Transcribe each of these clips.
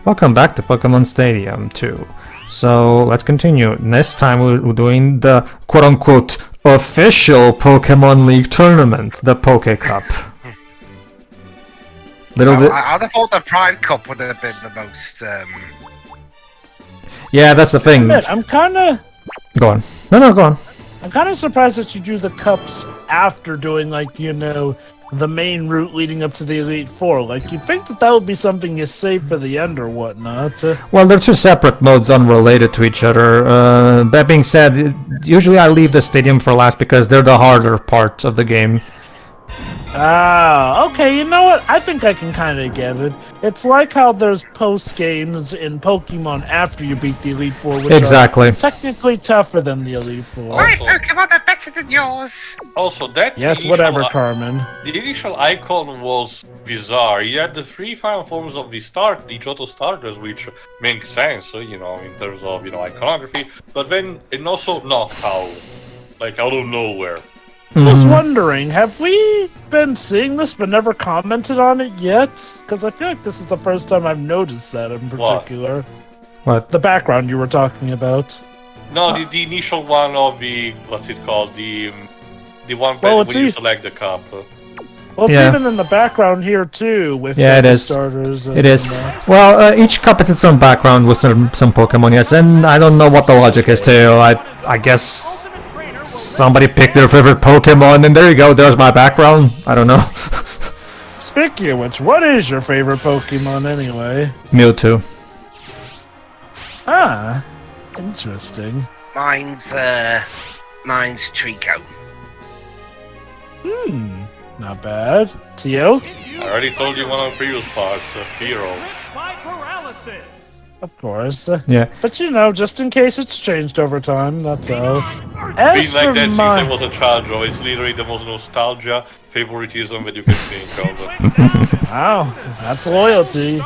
Welcome back to Pokémon Stadium 2. So let's continue. Next time we're doing the quote-unquote official Pokemon League tournament, the Poké Cup. I'd have thought the Prime Cup would have been the most. Yeah, that's the thing. I'm kind of. Go on. No, go on. I'm kind of surprised that you do the cups after doing, like, you know, the main route leading up to the Elite Four. Like, you'd think that would be something you save for the end or whatnot. Well, they're two separate modes unrelated to each other. That being said, usually I leave the stadium for last because they're the harder part of the game. Ah, okay, you know what? I think I can kind of get it. It's like how there's post-games in Pokemon after you beat the Elite Four, which are technically tougher than the Elite Four. My Pokemon are better than yours! Also, that yes, whatever, Carmen. The initial icon was bizarre. You had the three final forms of the Johto starters, which makes sense, you know, in terms of, you know, iconography, but then, and also not how, like, out of nowhere. I was wondering, have we been seeing this but never commented on it yet? Because I feel like this is the first time I've noticed that in particular. What? The background you were talking about. No, the initial one of the, what's it called, the one when you select the cup. Well, it's even in the background here too, with the starters. It is. Well, each cup has its own background with some Pokemon, yes, and I don't know what the logic is too. I guess somebody picked their favorite Pokemon, and there you go, there's my background. I don't know. Speaking of which, what is your favorite Pokemon anyway? Mewtwo. Ah, interesting. Mine's Trico. Not bad. Tio? I already told you one of the previous parts, Hero. Of course. Yeah. But you know, just in case it's changed over time, that's all. Being like that since I was a child, Joe, it's literally the most nostalgia, favoritism that you can think of. Wow, that's loyalty.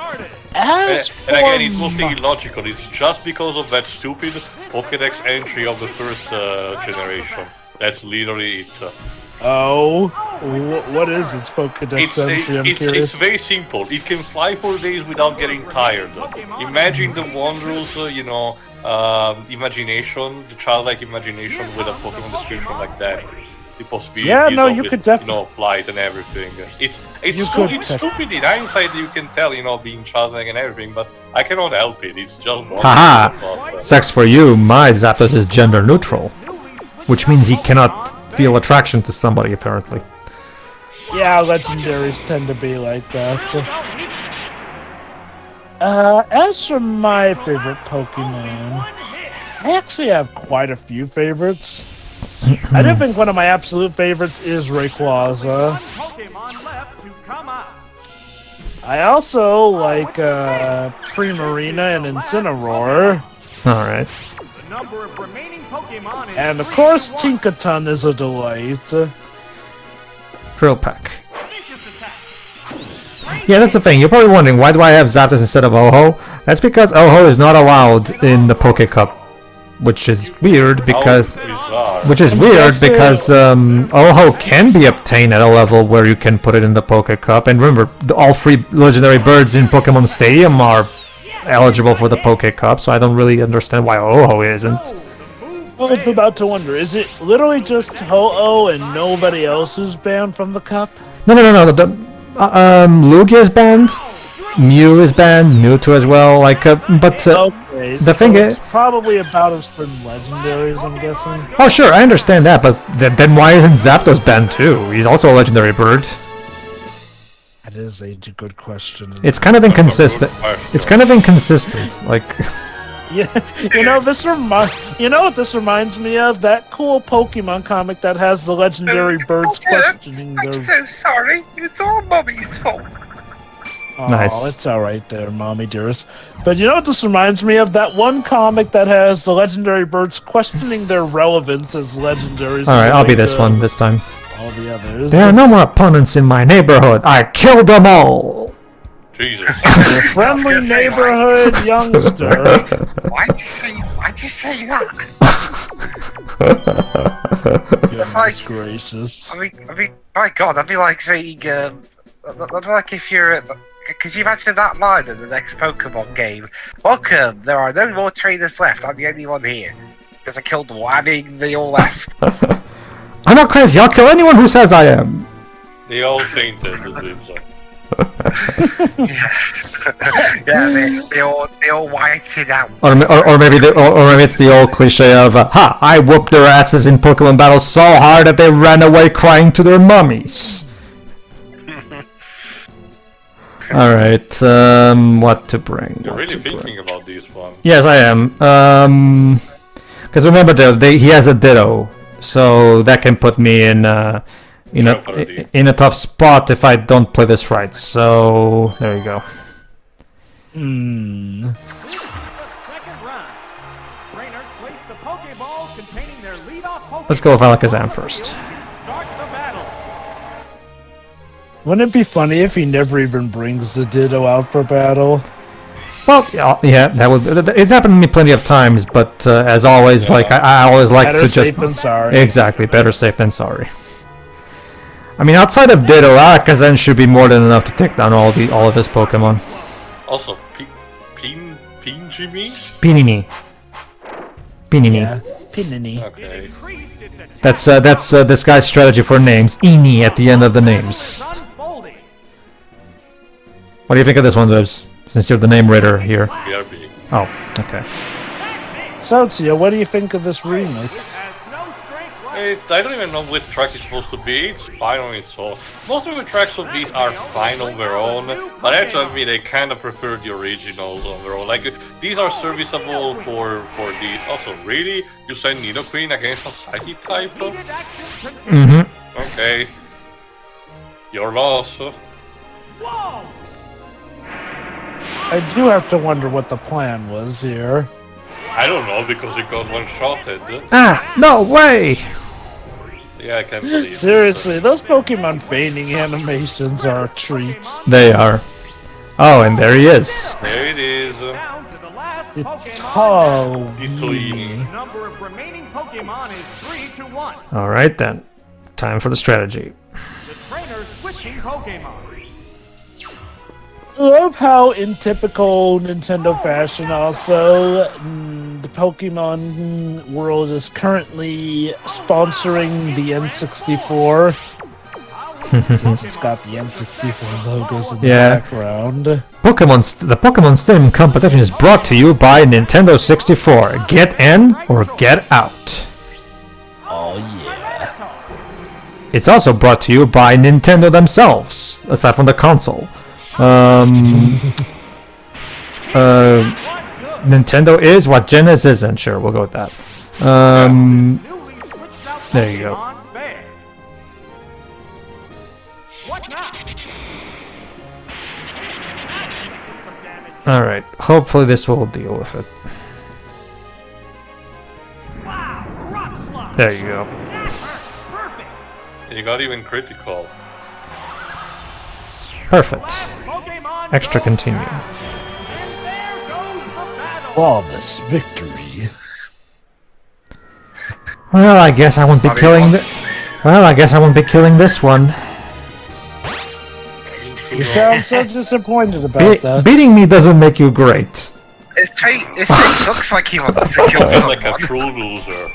And again, it's mostly illogical. It's just because of that stupid Pokédex entry of the first generation. That's literally it. Oh, what is its Pokédex entry? I'm curious. It's very simple. It can fly for days without getting tired. Imagine the wondrous, you know, imagination, the childlike imagination with a Pokemon description like that. The possibility you could definitely, you know, flight and everything. It's stupid in hindsight. You can tell, you know, being childlike and everything, but I cannot help it. It's just wonderful. Haha! Sex for you. My Zapdos is gender neutral, which means he cannot feel attraction to somebody, apparently. Yeah, legendaries tend to be like that. As for my favorite Pokemon, I actually have quite a few favorites. I do think one of my absolute favorites is Rayquaza. I also like Primarina and Incineroar. Alright. And of course, Tinkaton is a delight. Drill Peck. Yeah, that's the thing. You're probably wondering, why do I have Zapdos instead of Ho-Oh? That's because Ho-Oh is not allowed in the Poké Cup, which is weird because Ho-Oh can be obtained at a level where you can put it in the Poké Cup. And remember, all three legendary birds in Pokemon Stadium are eligible for the Poké Cup, so I don't really understand why Ho-Oh isn't. I was about to wonder, is it literally just Ho-Oh and nobody else who's banned from the cup? No. Lugia is banned, Mew is banned, Mewtwo as well. The thing is, probably about as for legendaries, I'm guessing. Oh sure, I understand that, but then why isn't Zapdos banned too? He's also a legendary bird. That is a good question. It's kind of inconsistent. Like. Yeah, you know what this reminds me of? That cool Pokemon comic that has the legendary birds questioning their... I'm so sorry. It's all Mummy's fault. Oh, nice. It's alright there, Mommy dearest. But you know what this reminds me of? That one comic that has the legendary birds questioning their relevance as legendaries. Alright, I'll be this one this time. All the others. There are no more opponents in my neighborhood. I killed them all! Jesus. Your friendly neighborhood youngster. Why'd you say that? Goodness gracious. I mean, my God, that'd be like saying, like if you're Could you imagine that line in the next Pokemon game? Welcome, there are no more trainers left. I'm the only one here. Because I killed them all. I mean, they all left. I'm not crazy. I'll kill anyone who says I am. They all fainted with limbs up. Yeah, they all whited out. Or maybe it's the old cliche of ha! I whooped their asses in Pokemon battles so hard that they ran away crying to their mummies. All right, what to bring? You're what really to thinking bring. about this one. Yes, I am. Because remember, he has a Ditto, so that can put me in in a tough spot if I don't play this right. So there you go. Let's go with Alakazam first. Wouldn't it be funny if he never even brings the Ditto out for battle? Well, yeah, that would. It's happened to me plenty of times, but as always, like I always like better to just safe than sorry. Exactly, better safe than sorry. I mean, outside of Ditto, Alakazam should be more than enough to take down all of his Pokemon. Also, Pinjimi? Pinini. Yeah, Pinini. Okay. That's this guy's strategy for names. Ini at the end of the names. What do you think of this one, Dibs? Since you're the name reader here. BRB. Oh, okay. So, Tia, what do you think of this remix? I don't even know which track is supposed to be. It's fine on its own. Most of the tracks of these are fine on their own, but I have to admit I kind of prefer the originals on their own. Like, these are serviceable for the... Also, really? You send Nidoqueen against a Psychic type? Mm-hmm. Okay. Your loss. I do have to wonder what the plan was here. I don't know, because it got one-shotted. Ah, no way! Yeah, I can't believe it. Seriously, those Pokemon feigning animations are a treat. They are. Oh, and there he is. There it is. Itoini. Number of remaining Pokemon is 3-1. Alright then. Time for the strategy. The trainer's switching Pokemon. I love how, in typical Nintendo fashion, also, the Pokemon world is currently sponsoring the N64. Since it's got the N64 logos in the background. The Pokémon Stadium competition is brought to you by Nintendo 64. Get in or get out. Oh yeah. It's also brought to you by Nintendo themselves, aside from the console. Nintendo is what Genesis isn't. Sure, we'll go with that. There you go. Alright, hopefully this will deal with it. There you go. You got even critical. Perfect. Extra continue. Flawless victory. Well, I guess I won't be killing this one. You sound so disappointed about that. Beating me doesn't make you great. His face looks like he wants to kill someone. Like a true loser.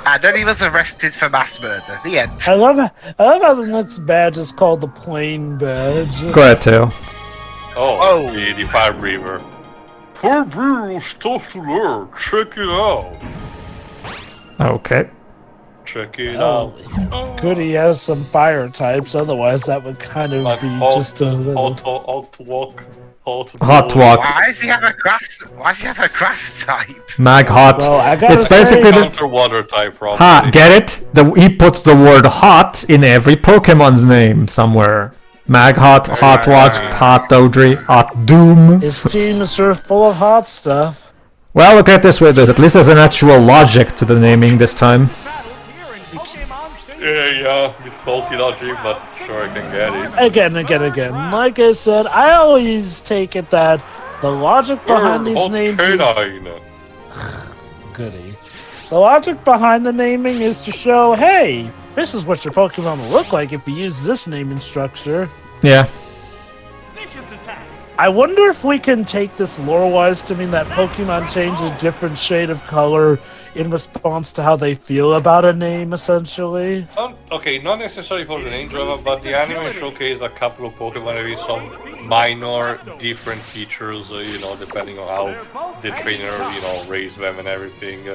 And then he was arrested for mass murder. The end. I love how the next badge is called the plain badge. Go ahead, Teo. Oh. The Fire Breather. Fire Breather stuff to learn. Check it out. Okay. Check it out. Good, he has some fire types. Otherwise, that would kind of Like be hot, just a little. hot walk. Hot walk. Why does he have a grass type? Mag hot. Well, I gotta It's basically the... Counter water type, probably. Ha! Get it? He puts the word hot in every Pokemon's name somewhere. Mag hot, hot watch, hot Dodri, hot doom. His team is sort of full of hot stuff. Well, look at it this way, at least there's an actual logic to the naming this time. Yeah, with faulty logic, but sure I can get it. Again. Like I said, I always take it that the logic behind these names is... Goody. The logic behind the naming is to show, hey, this is what your Pokemon will look like if you use this naming structure. Yeah. I wonder if we can take this lore-wise to mean that Pokemon change a different shade of color in response to how they feel about a name, essentially. Okay, not necessarily for the name drama, but the anime showcased a couple of Pokemon with some minor different features, depending on how the trainer, raised them and everything.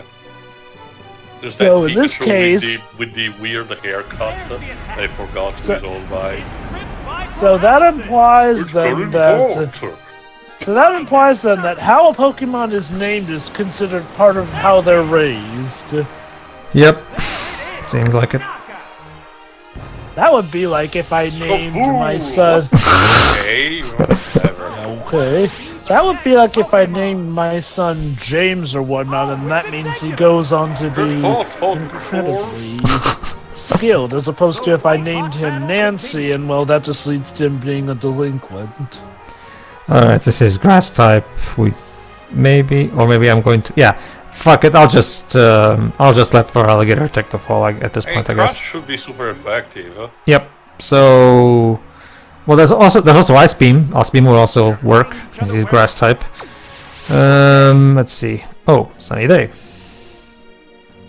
There's that So in this Pikachu case, with the weird haircut that I forgot who is owned by. so that implies then that. So that implies then that how a Pokemon is named is considered part of how they're raised. Yep. Seems like it. That would be like if I named my son. Okay, whatever. Okay. That would be like if I named my son James or whatnot, and that means he goes on to be incredibly skilled, as opposed to if I named him Nancy, and well, that just leads to him being a delinquent. Alright, this is grass type. Maybe I'm going to. Yeah, fuck it. I'll just let for alligator take the fall at this point, I guess. Crush should be super effective. Huh? Yep. So, well, there's also Ice Beam. Ice Beam will also work since he's grass type. Let's see. Oh, Sunny Day.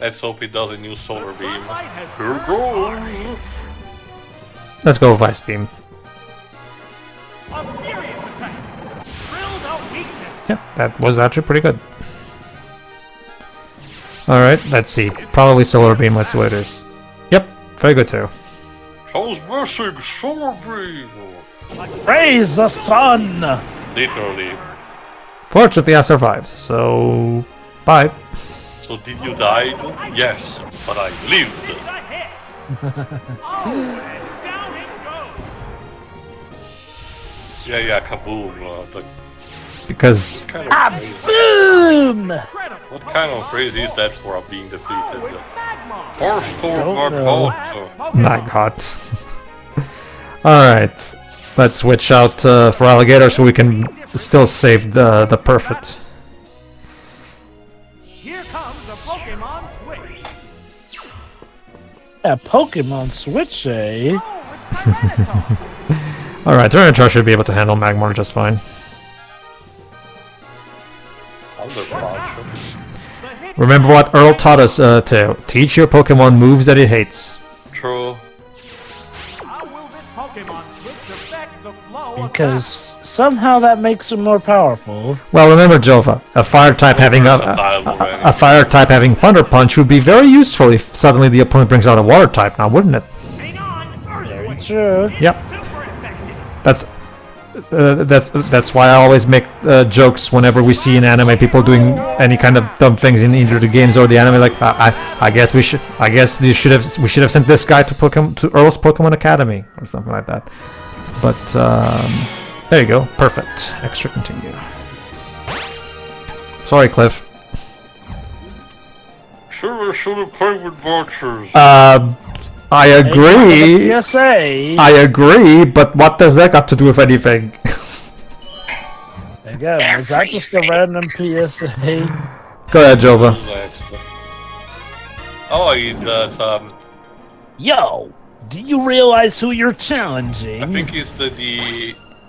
Let's hope it does a new Solar Beam. Here goes. Let's go with Ice Beam. A furious attack. Drilled out weakness. Yep, that was actually pretty good. Alright, let's see. Probably Solar Beam, let's see what it is. Yep, very good too. Charles Messing, Solar Beam! Praise the sun! Literally. Fortunately, I survived, so bye. So did you die? Yes, but I lived. A hit. Oh, and down it goes. Yeah, kaboom. Because What kind of crazy, Boom! what kind of crazy is that for being defeated? Magmar. Horse Don't my know. boat. my god. Alright, let's switch out for alligator so we can still save the perfect. Here comes a Pokemon Switch. Yeah, Pokemon Switch, eh? Oh, it's Tyranitar. Alright, Tyranitar should be able to handle Magmar just fine. Remember what Earl taught us, to teach your Pokemon moves that it hates. True. How will this Pokemon Switch affect the flow of Because somehow that makes it more powerful. Well, remember, Jova, a fire type having a fire type having Thunder Punch would be very useful if suddenly the opponent brings out a Water type now, wouldn't it? Hang on. Very true. Yep. Super effective. That's why I always make jokes whenever we see in anime people doing any kind of dumb things in either the games or the anime. Like I guess we should have sent this guy to Earl's Pokemon Academy or something like that. But there you go, perfect. Extra continue. Sorry, Cliff. Sure, should have played with Butchers. I agree. PSA. I agree, but what does that got to do with anything? Again, was that just a random PSA? Go ahead, Jova. Oh, he does. Yo, do you realize who you're challenging? I think he's the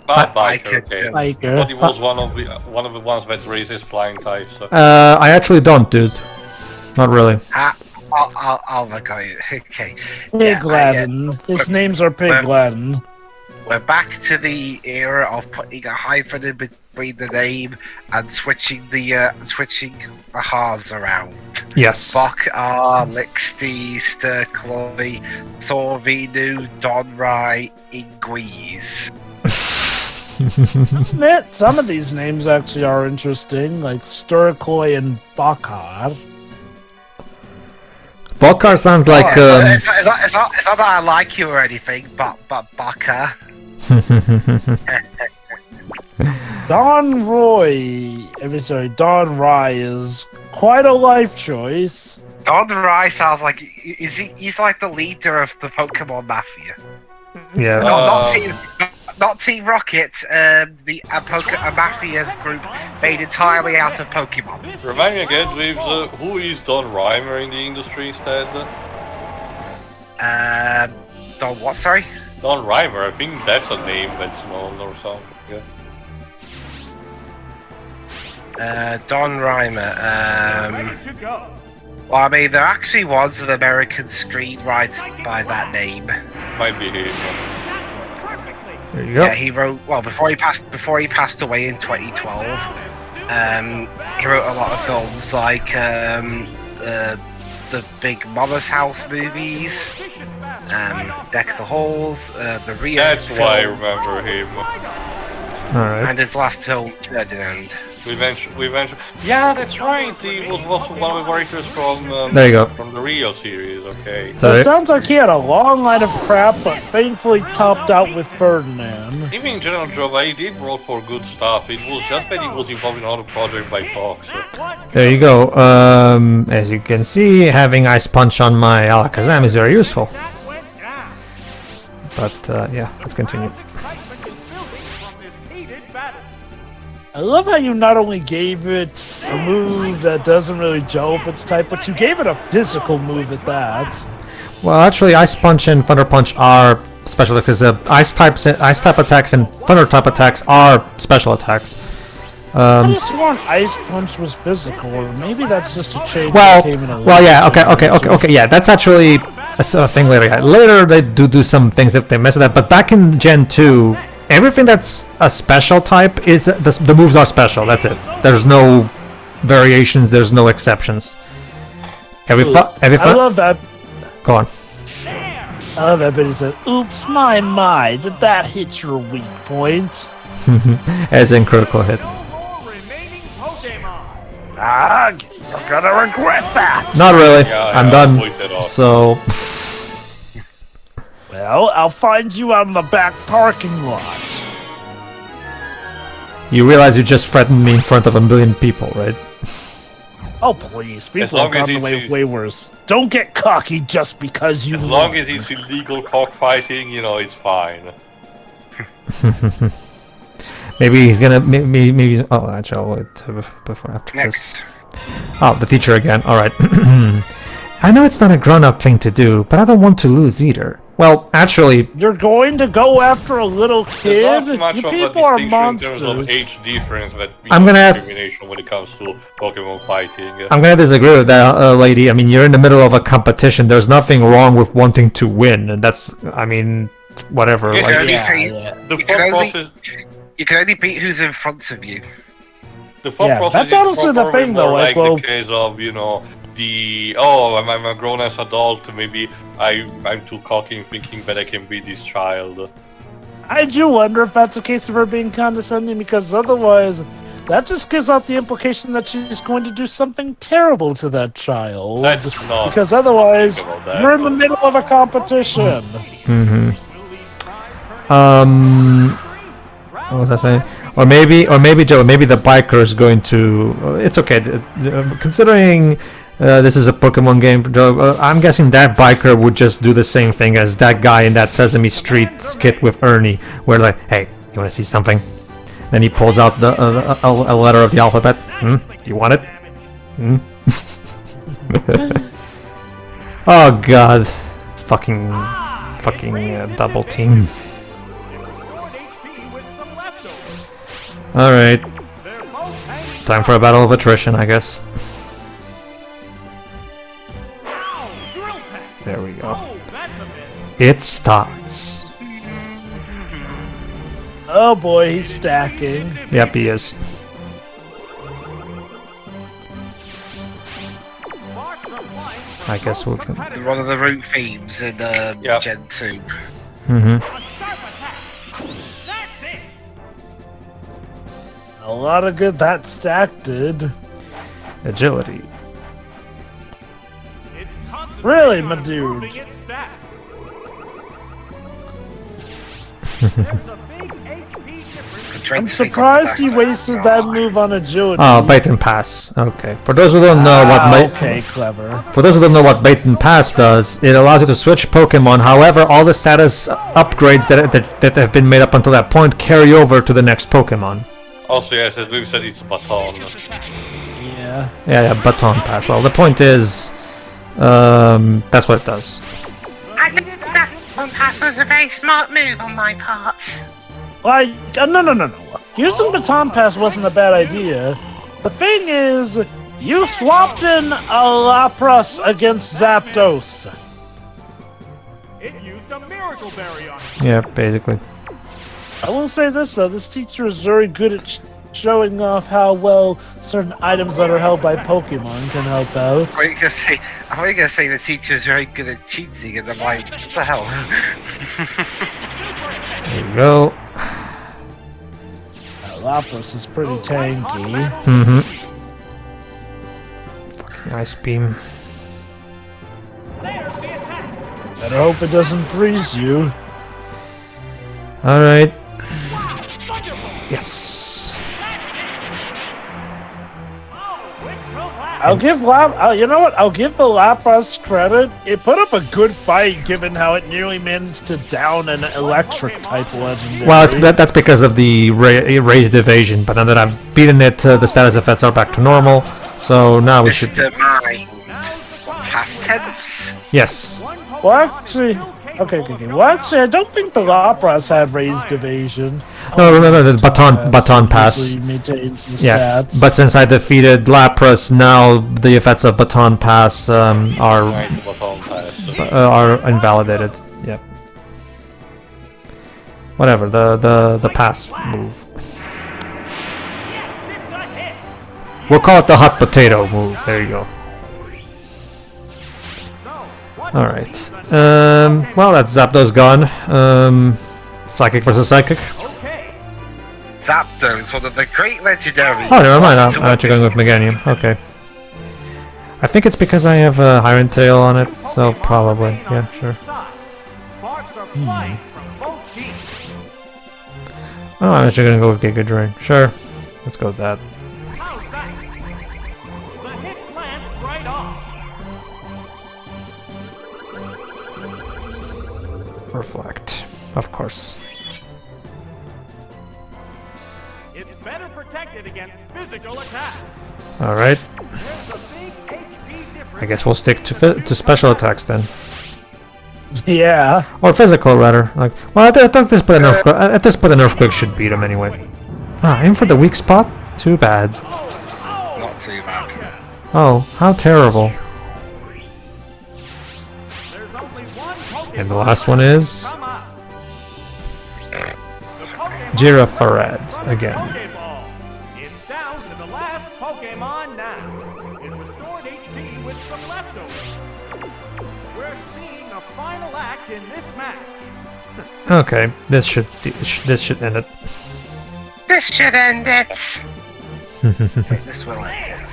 biker. Okay. Biker. But he was one of the ones that raises flying types. So. I actually don't, dude. Not really. I'll go. Okay. Pig Latin. His names are Pig Latin. We're back to the era of putting a hyphen in between the name and switching the halves around. Yes. Bok, Lixty, Sturcloy, Sorvinu, Donrai, Ingwees. Admit, some of these names actually are interesting, like Sturkoi and Bakar. Bokar sounds like It's not that I like you or anything, but Baka. Don Rai is quite a life choice. Don Rai sounds like he's like the leader of the Pokemon Mafia. yeah. Not Team Rocket, a Mafia group made entirely out of Pokemon. Remind me again, Waves, who is Don Reimer in the industry instead? Don what, sorry? Don Reimer, I think that's a name that's known or something. Yeah. Don Reimer. Ready to go. Well, I mean, there actually was an American screenwriter by that name. Might be him. There you go. Yeah, he wrote. Well, before he passed away in 2012. He wrote a lot of films like the big Mama's House movies, Deck the Halls, the Rio. That's film, why I remember him. Alright. and his last film, Ferdinand. We mentioned. Yeah, that's right. He was also one of the characters from. There you go. From the Rio series. Okay. So So it sounds like he had a long line of crap, but thankfully topped out with Ferdinand. Even in general, Joe, he did work for good stuff. It was just that he was involved in another project by Fox. there you go. As you can see, having Ice Punch on my Alakazam is very useful. That went down. But yeah, let's continue. Excitement is building from this heated battle. I love how you not only gave it a move that doesn't really gel with its type, but you gave it a physical move at that. Well, actually, Ice Punch and Thunder Punch are special because Ice type attacks and Thunder type attacks are special attacks. I could have sworn Ice Punch was physical, or maybe that's just a change Well, that came in a yeah, later okay, generation. yeah, that's actually a thing later. Yeah. Later, they do some things if they mess with that, but back in Gen 2, everything that's a special type is the moves are special. That's it. There's no variations. There's no exceptions. Every I fun. love that. Go on. I love that bit. He said, "Oops, my, did that hit your weak point?" As in critical hit. No more remaining Pokemon. Ah, you're gonna regret that. Not really. Yeah, I'm yeah, done. point it off. So Well, I'll find you out in the back parking lot. you realize you just threatened me in front of a million people, right? Oh, please. People long have as gone it's away in- way worse. Don't get cocky just because you As lose. long as it's illegal cockfighting, it's fine. Maybe he's gonna. Maybe. Oh, actually, I'll wait before after Next. this. Oh, the teacher again. All right. I know it's not a grown-up thing to do, but I don't want to lose either. Well, actually, You're going to go after a little There's kid? not much You of a people are distinction in terms of monsters. age difference that I'm gonna- discrimination when it comes to Pokemon fighting. I'm gonna disagree with that, lady. I mean, you're in the middle of a competition. There's nothing wrong with wanting to win, and that's. I mean, whatever. Yes, Like, only Yeah, phase- yeah. The You thought can only- process. You can only beat who's in front of you. The thought Yeah, process that's is honestly the probably thing, though, more like, like well- the case of I'm a grown ass adult. Maybe I'm too cocky and thinking that I can beat this child. I do wonder if that's a case of her being condescending, because otherwise, that just gives out the implication that she's going to do something terrible to that child. That's not. Because otherwise, think about that, you're in the but- middle of a competition. what was I saying? Or maybe Joe. Maybe the biker is going to. It's okay. Considering this is a Pokemon game, Joe. I'm guessing that biker would just do the same thing as that guy in that Sesame Street skit with Ernie, where like, hey, you want to see something? Then he pulls out a letter of the alphabet. Do you want it? Oh God, fucking double team. All right, time for a battle of attrition, I guess. There we go. It starts. Oh boy, he's stacking. Yep, he is. I guess we can. One of the root themes in Yep. Gen 2. A lot of good that stack did. Agility. Really, my dude? I'm surprised he wasted that move on agility. Oh, bait and pass. Okay. For those who don't know Okay, clever. For those who don't know what bait and pass does, it allows you to switch Pokemon. However, all the status upgrades that have been made up until that point carry over to the next Pokemon. Also, yes, as we said, it's a baton. Yeah. Yeah, baton pass. Well, the point is, that's what it does. I think that one pass was a very smart move on my part. Why? No. Using Baton Pass wasn't a bad idea. The thing is, you swapped in a Lapras against Zapdos. It used a Miracle Berry on it. Yeah, basically. I will say this though, this teacher is very good at showing off how well certain items that are held by Pokemon can help out. Are you gonna say the teacher's very good at cheating, and I'm like, what the hell? There you go. Lapras is pretty tanky. Mm-hmm. Fucking Ice Beam. Better hope it doesn't freeze you. Alright. Yes. I'll give you know what? I'll give the Lapras credit. It put up a good fight, given how it nearly managed to down an electric type legendary. Well, that's because of the raised evasion, but now that I've beaten it, the status effects are back to normal, so now we should... Mr. Mind. Past tense. Yes. Well, actually, okay. Well, actually, I don't think the Lapras had raised evasion. No, the baton pass. Usually maintains the Yeah, stats. but since I defeated Lapras, now the effects of baton pass are invalidated. Yep. Whatever, the pass move. We'll call it the hot potato move. There you go. Alright. Well, that's Zapdos gone. Psychic versus Psychic. Zapdos, one of the great legendaries. Oh, never mind. I'm actually going with Meganium. Okay. I think it's because I have a Hyron Tail on it, so probably. Yeah, sure. Oh, I'm actually going to go with Giga Drain. Sure. Let's go with that. Reflect. Of course. It's better protected against physical attack. Alright. I guess we'll stick to special attacks then. Yeah. Or physical, rather. Like, well, at this point, an Earthquake should beat him anyway. Ah, aim for the weak spot? Too bad. Not too bad. Oh, how terrible. And the last one is... Girafarad, again. It's down to the last Pokemon now. It restored HP with some leftovers. We're seeing the final act in this match. Okay, this should end it. This should end it. Wait, this will end it.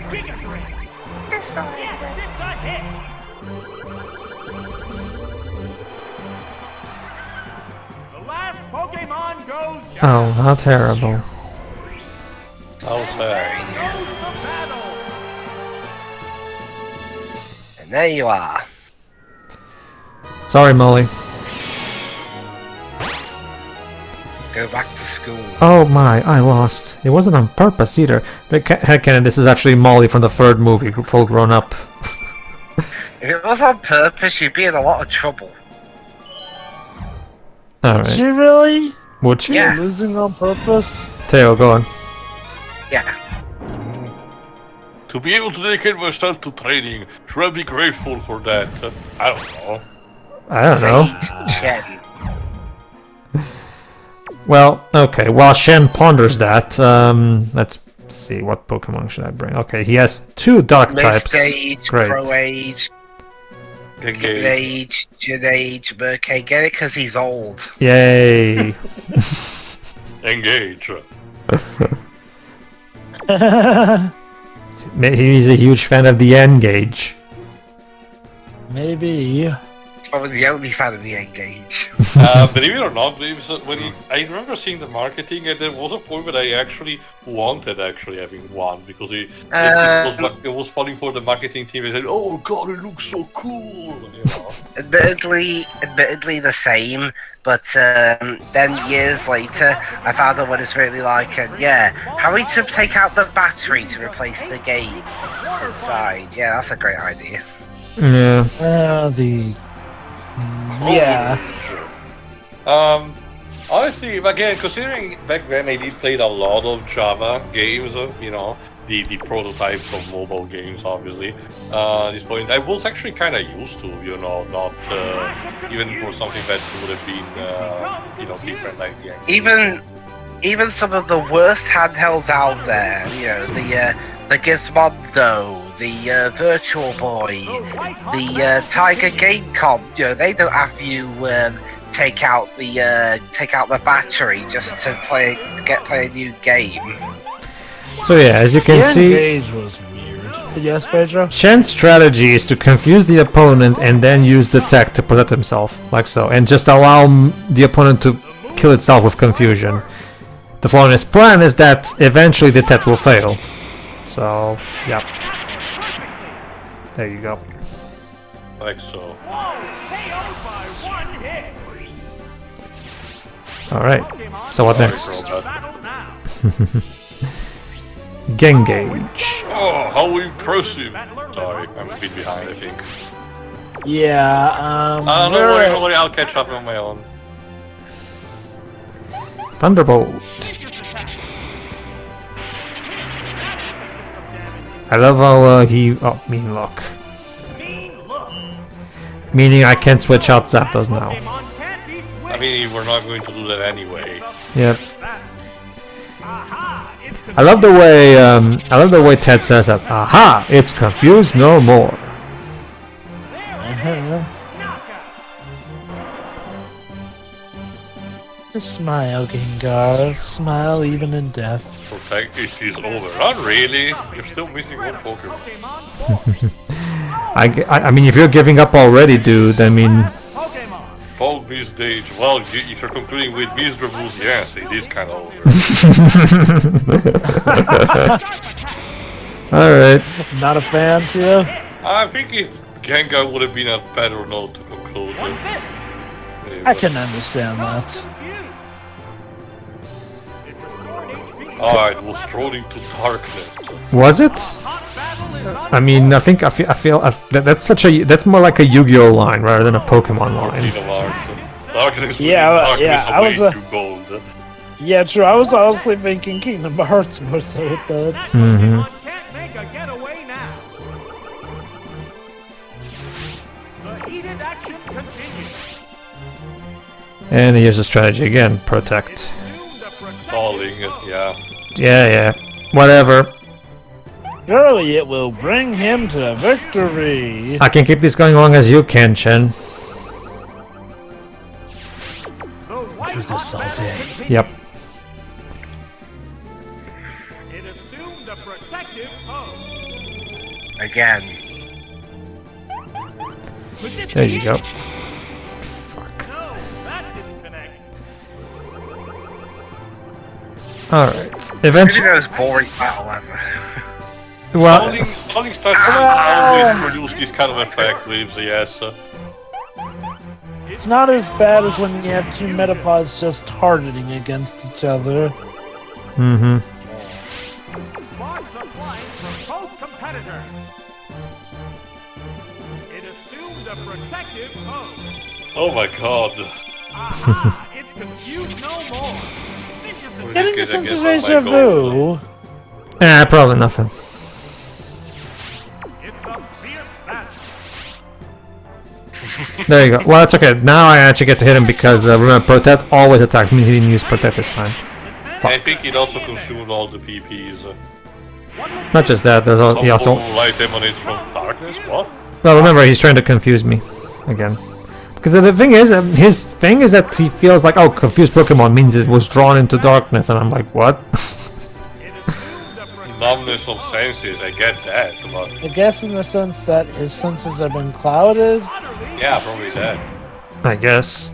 This will end it. Pokemon goes down. Oh, how terrible. I'll say. And there you are. Sorry, Molly. Go back to school. Oh my, I lost. It wasn't on purpose either. Headcanon, this is actually Molly from the third movie, full grown up. If it was on purpose, you'd be in a lot of trouble. Alright. She really? Would she? Yeah. Losing on purpose? Teo, go on. Yeah. To be able to dedicate myself to training, should I be grateful for that? I don't know. I don't know. Chen. Well, okay, while Shen ponders that, let's see, what Pokemon should I bring? Okay, he has 2 dark types. Mid-Age, Great. Pro-Age, Mid-Age, Gen-Age, Merkay. Get it? Because he's old. Yay! Engage. He's a huge fan of the N-Gauge. Maybe. Probably the only fan of the N-Gauge. Believe it or not, I remember seeing the marketing, and there was a point where I actually wanted having one because it was falling for the marketing team and said, "Oh God, it looks so cool." You know? Admittedly the same, but then years later, I found out what it's really like, and yeah, having to take out the battery to replace the game inside. Yeah, that's a great idea. Yeah. Yeah. Honestly, again, considering back then I did play a lot of Java games, the prototypes of mobile games, obviously. At this point, I was actually kind of used to, you know, not even for something that would have been, you know, different like the Even some of the worst handhelds out there, you know, the Gizmondo, the Virtual Boy, the Tiger Game Comp, you know, they don't have you take out the battery just to play a new game. So yeah, as you can The see, engage was weird. Yes, Pedro? Shen's strategy is to confuse the opponent and then use the tech to protect himself, like so, and just allow the opponent to kill itself with confusion. The flaw in his plan is that eventually the tech will fail. So, yeah. There you go. like so. Alright, so what next? Gengage. Oh, how impressive! Sorry, I'm a bit behind, I think. Yeah, Don't worry, I'll catch up on my own. Thunderbolt. I love how he... Oh, mean look. Meaning I can't switch out Zapdos now. I mean, we're not going to do that anyway. Yep. I love the way Ted says that. Aha! It's confused no more. Smile, Gengar. Smile even in death. Protect it is over. Not really. You're still missing one Pokemon. I mean, if you're giving up already, dude, I mean... Fold Miss Dage. Well, if you're concluding with miserable, yes, it is kind of over. Alright. Not a fan, too? I think Gengar would have been a better note to conclude with. I can understand that. Alright, was thrown into darkness. Was it? I mean, I feel that's more like a Yu-Gi-Oh line rather than a Pokemon line. Darkness I was gold. Yeah, true. I was honestly thinking Kingdom Hearts more so with that. Mm-hmm. Can't make a getaway now. The heated action continues. And here's a strategy again: protect. Stalling, yeah. Yeah. Whatever. Surely it will bring him to victory. I can keep this going long as you can, Chen. Do this all day. Yep. It assumed a protective pose. Again. There you go. Fuck. No, that didn't connect. Alright. Maybe Eventually. the most boring battle ever. Well, Stalling strategies always produce this kind of effect with the yes. It's not as bad as when you have two Metapods just hardening against each other. mm-hmm. Sparks are flying from both competitors. It assumed a protective pose. Oh my god. Aha! It's confused no more. Viciously Getting the This kid, I guess, sense of on my deja goal. vu. Probably nothing. It's a fierce battle. There you go. Well, it's okay. Now I actually get to hit him because remember, protect always attacks. Means he didn't use protect this time. I think it also consumed all the PPs. Not just that. There's he also. Light emanates from darkness? What? Well, remember, he's trying to confuse me again. Because the thing is, his thing is that he feels like, oh, confused Pokemon means it was drawn into darkness, and I'm like, what? Numbness of senses, I get that, but I guess in the sense that his senses have been clouded. yeah, probably that. I guess.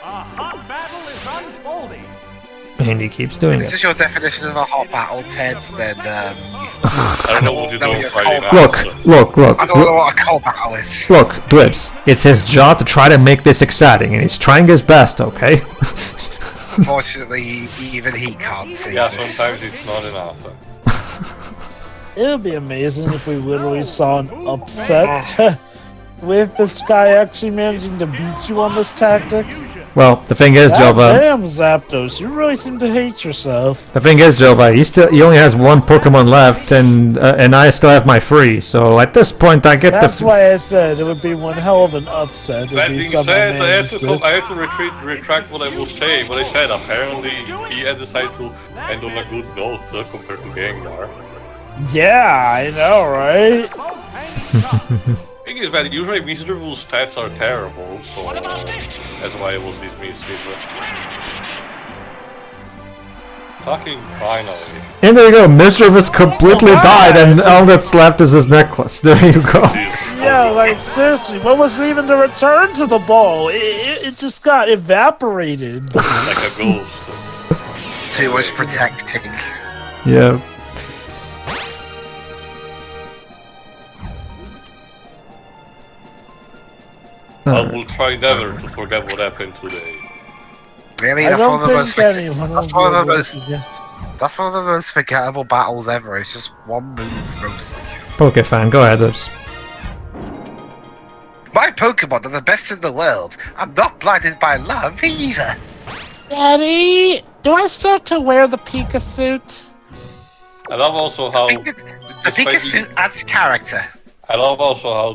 A hot battle is unfolding. And he keeps doing This it. is your definition of a hot battle, Ted, then I don't know what you do on Friday night. Look. I don't know what a cold battle is. Look, Dwibs. It's his job to try to make this exciting, and he's trying his best, okay? Unfortunately, even he can't see Yeah, this. sometimes it's not enough. It would be amazing if we literally saw an upset with this guy actually managing to beat you on this tactic. Well, the thing is, Jova. Damn, Zapdos, you really seem to hate yourself. The thing is, Jova, he only has one Pokemon left, and I still have my free. So at this point, I get That's why I said it would be one hell of an upset. That being said, I had to retract what I was saying. What I said, apparently he had decided to end on a good note compared to Gengar. Yeah, I know, right? Thing is that usually miserable stats are terrible, so that's why I was dismissive. Fucking finally. And there you go, Mischievous completely died, and all that's left is his necklace. There you go. Yeah, like seriously, what was even the return to the ball? It just got evaporated. Like a ghost. Too much protecting. Yeah. I will try never to forget what happened today. Really, I that's don't one of the most. think anyone That's will one of the be most. able to get- That's one of the most forgettable battles ever. It's just one move mostly. Poké fan, go ahead, Lips. My Pokemon are the best in the world. I'm not blinded by love either. Daddy, do I still have to wear the Pika suit? I love also how The Pika suit adds character. I love also how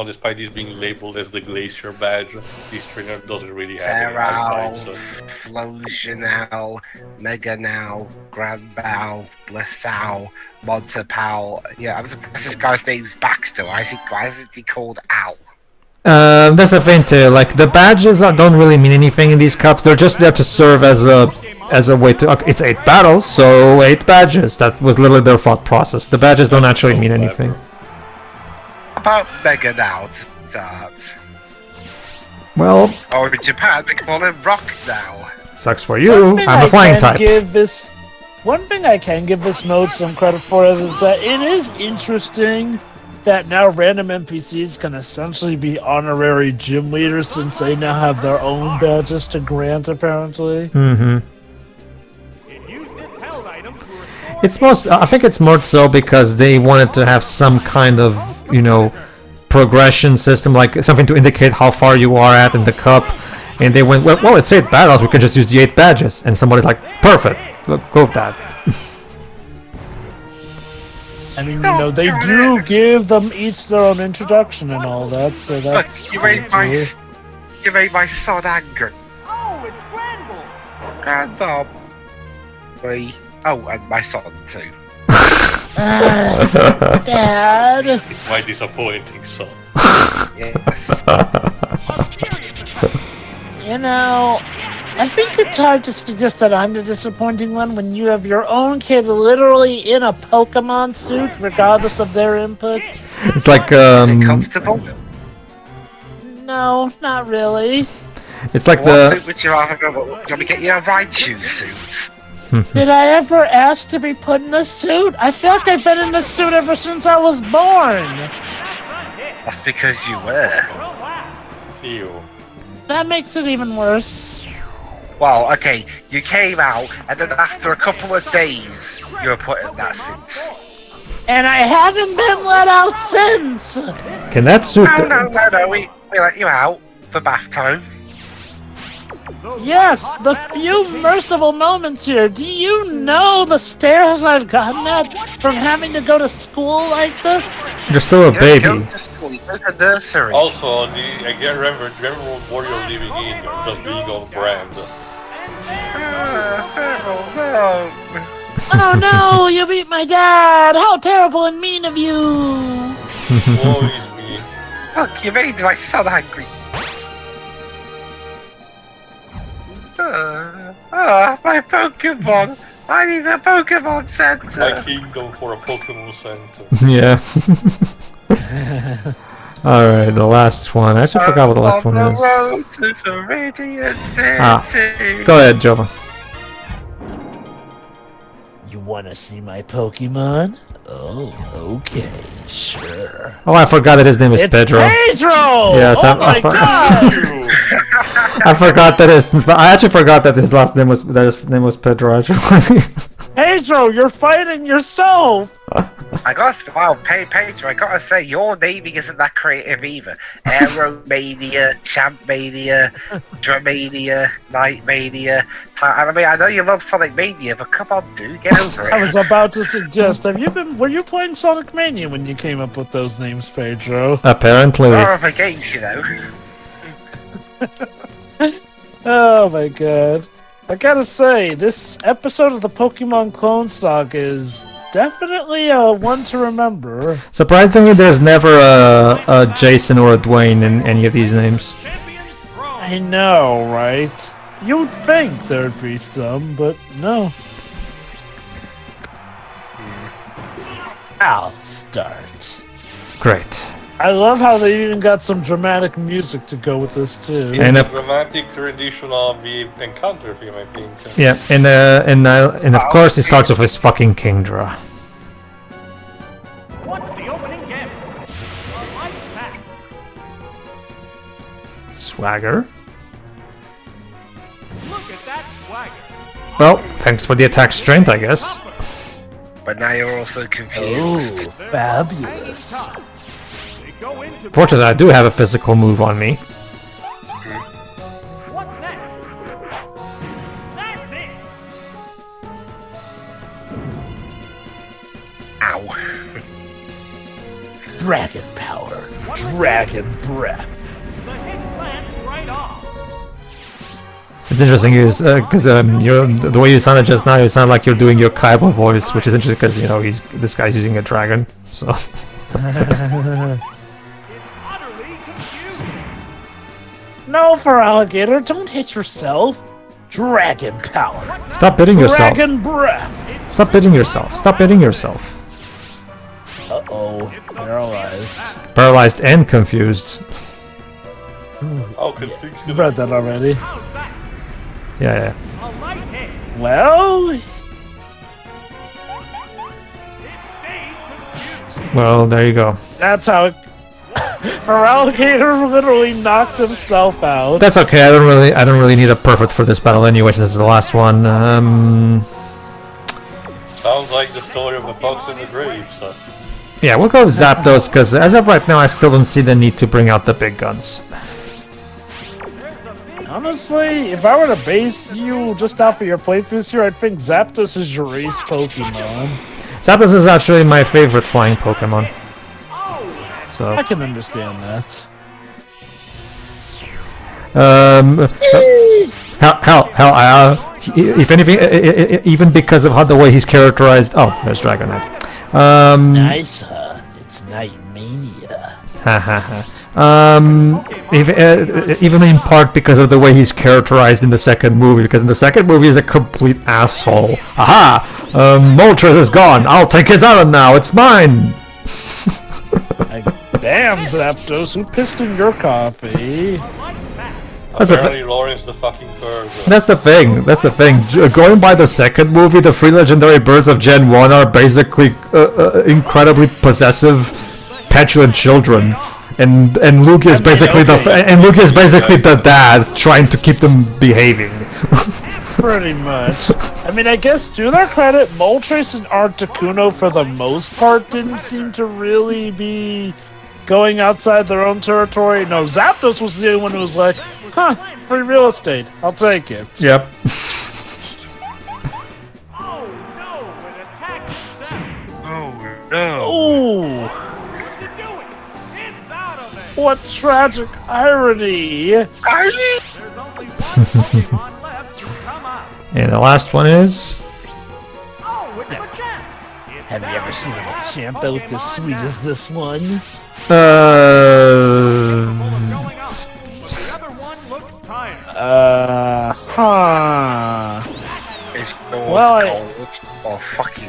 despite this being labeled as the Glacier badge, this trainer doesn't really have any Feral, eyesight. So. Flosional, Mega Now, Grand Bow, Blissau, Montepal. Yeah, I'm surprised this guy's name's Baxter. Why is he called Owl? That's the thing too. Like the badges don't really mean anything in these cups. They're just there to serve as a way to. It's 8 battles, so 8 badges. That was literally their thought process. The badges don't actually mean anything. About Mega Now to start. Well, Or in Japan, they call him Rock Now. sucks for you. I'm a flying type. One thing I can give this mode some credit for is that it is interesting that now random NPCs can essentially be honorary gym leaders since they now have their own badges to grant, apparently. Mm-hmm. It used its held item to restore It's most. I think it's more so because they wanted to have some kind of, progression system, like something to indicate how far you are at in the cup. And they went, well, it's 8 battles. We can just use the 8 badges. And somebody's like, perfect. Look, go with that. I mean, they do give them each their own introduction and all that, so that's Look, you made my son angry. Oh, it's Granville! Grandpa. Wait. Oh, and my son too. Dad. It's my disappointing son. Yes. I think it's hard to suggest that I'm the disappointing one when you have your own kids literally in a Pokemon suit, regardless of their input. It's like Is it comfortable? No, not really. it's like What the. suit would you rather go? Do you want me to get you a Raichu suit? Did I ever ask to be put in a suit? I feel like I've been in a suit ever since I was born. That's because you were. Ew. That makes it even worse. Well, okay, you came out, and then after a couple of days, you were put in that suit. And I haven't been let out since. Can that suit? No, we let you out for bath time. Yes, the few merciful moments here. Do you know the stares I've gotten at from having to go to school like this? You're still a You baby. don't go to school, you go to nursery. Also, I remember what you're living in, just being on brand. Oh no, you beat my dad! How terrible and mean of you! Woe is me. Look, you made my son angry. My Pokemon! I need a Pokemon My Center! kingdom for a Pokemon Center. Yeah. Alright, the last one. I actually forgot what the last one On is. the road to the Radiant City! Go ahead, Jova. You wanna see my Pokemon? Oh, okay, sure. Oh, I forgot that his name is Pedro. Pedro! Yes, oh I my god! I forgot that I actually forgot that his name was Pedro, actually. Pedro, you're fighting yourself! Wow, Pedro, I gotta say, your naming isn't that creative either. Aeromania, Champmania, Drummania, Nightmania. I mean, I know you love Sonic Mania, but come on, dude, get over it. I was about to suggest, were you playing Sonic Mania when you came up with those names, Pedro? Apparently. More of a games, you know. Oh my god. I gotta say, this episode of the Pokemon Clone Saga is definitely one to remember. Surprisingly, there's never a Jason or a Dwayne in any of these names. I know, right? You'd think there'd be some, but no. I'll start. Great. I love how they even got some dramatic music to go with this too. And A of dramatic rendition of the encounter theme, I think. yeah, and of course he starts with his fucking Kingdra. What's the opening gambit? A light pack. Swagger. Look at that swagger. Well, thanks for the attack strength, I guess. But now you're also confused. Fabulous. They go into Fortunately, I do have a physical move on me. what's next? That's it. Ow. Dragon power. Dragon breath. The hit lands right off. It's interesting because the way you sounded just now, you sound like you're doing your Kaiba voice, which is interesting because this guy's using a dragon. So It's utterly confusing. No, for alligator, don't hit yourself. Dragon power. stop hitting yourself. Dragon breath. Stop hitting yourself. Stop hitting yourself. Uh-oh. Paralyzed. Paralyzed and confused. Oh, confused. You read that already. How's that? Yeah. A light hit. Well, It stays confused. Well, there you go. that's how it... For alligator literally knocked himself out. That's okay. I don't really need a perfect for this battle anyway, since it's the last one. Sounds like the story of a fox in the grave, so. Yeah, we'll go with Zapdos because as of right now, I still don't see the need to bring out the big guns. Honestly, if I were to base you just off of your playthroughs here, I'd think Zapdos is your ace Pokemon. Zapdos is actually my favorite flying Pokemon. So, I can understand that. if anything, even because of the way he's characterized. Oh, there's Dragonite. Nice, it's Night Mania. Even in part because of the way he's characterized in the second movie, because in the second movie he's a complete asshole. Aha! Moltres is gone. I'll take his island now. It's mine. Damn, Zapdos, who pissed in your coffee? That's Apparently Lawrence the fucking bird. That's the thing. Going by the second movie, the three legendary birds of Gen 1 are basically incredibly possessive, petulant children. And Lugia is basically the dad trying to keep them behaving. Pretty much. I mean, I guess to their credit, Moltres and Articuno for the most part didn't seem to really be going outside their own territory. No, Zapdos was the only one who was like, huh, free real estate. I'll take it. Yep. Oh no, an attack success. Oh no. Ooh, What's it doing? It's out of it. what tragic irony. There's only one Pokemon left to come out. And the last one is... Oh, it's Machamp. Have you ever seen a Machamp that looked as sweet as this one? Going up, but the other one looks tired. Huh. It's Well, cold. Oh, fuck you.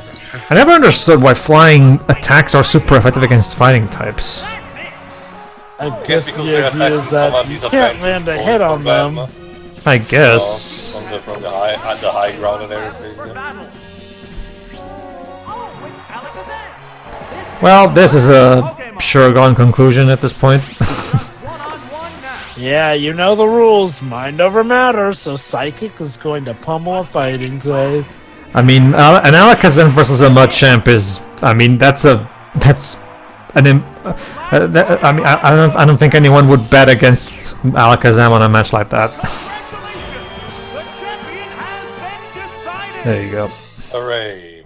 I never understood why flying attacks are super effective against fighting types. I guess because the their idea attacks is come that at you these can't advantage land a points hit from on them. I guess. From the high ground and everything. For Yeah. battle. Oh, it's Alakazam. Well, this is a sure gone conclusion at this point. One-on-one now. Yeah, you know the rules. Mind over matter, so Psychic is going to pummel a fighting type. I mean, an Alakazam versus a Machamp is. I mean, that's an. I mean, I don't think anyone would bet against Alakazam on a match like that. Congratulations! The champion has been decided! There you go. Hooray.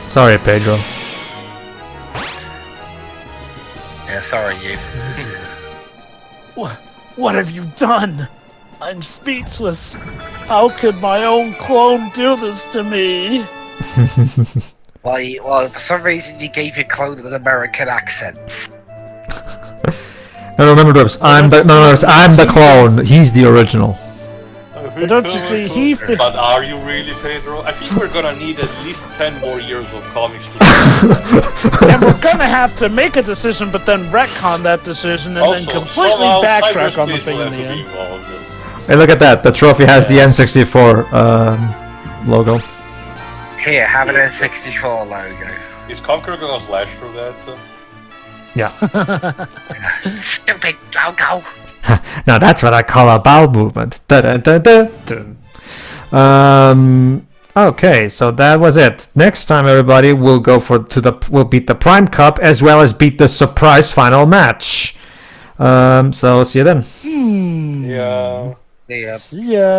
Sorry, Pedro. Yeah, sorry, you. What have you done? I'm speechless. How could my own clone do this to me? Well, for some reason you gave your clone an American accent. No, remember, Dubs. I'm the clone. He's the original. But don't you see, he... But are you really, Pedro? I think we're gonna need at least 10 more years of comics to And we're gonna have to make a decision, but then retcon that decision, and then completely somehow backtrack on the cyberspace thing will in the have to be end. involved. Hey, look at that. The trophy has the N64 logo. Here, have an N64 logo. Is Conqueror gonna slash through that? Yeah. Stupid logo! Now that's what I call a bowel movement. Okay, so that was it. Next time, everybody, we'll go we'll beat the Prime Cup as well as beat the surprise final match. So see you then. Yeah. Yeah. See ya.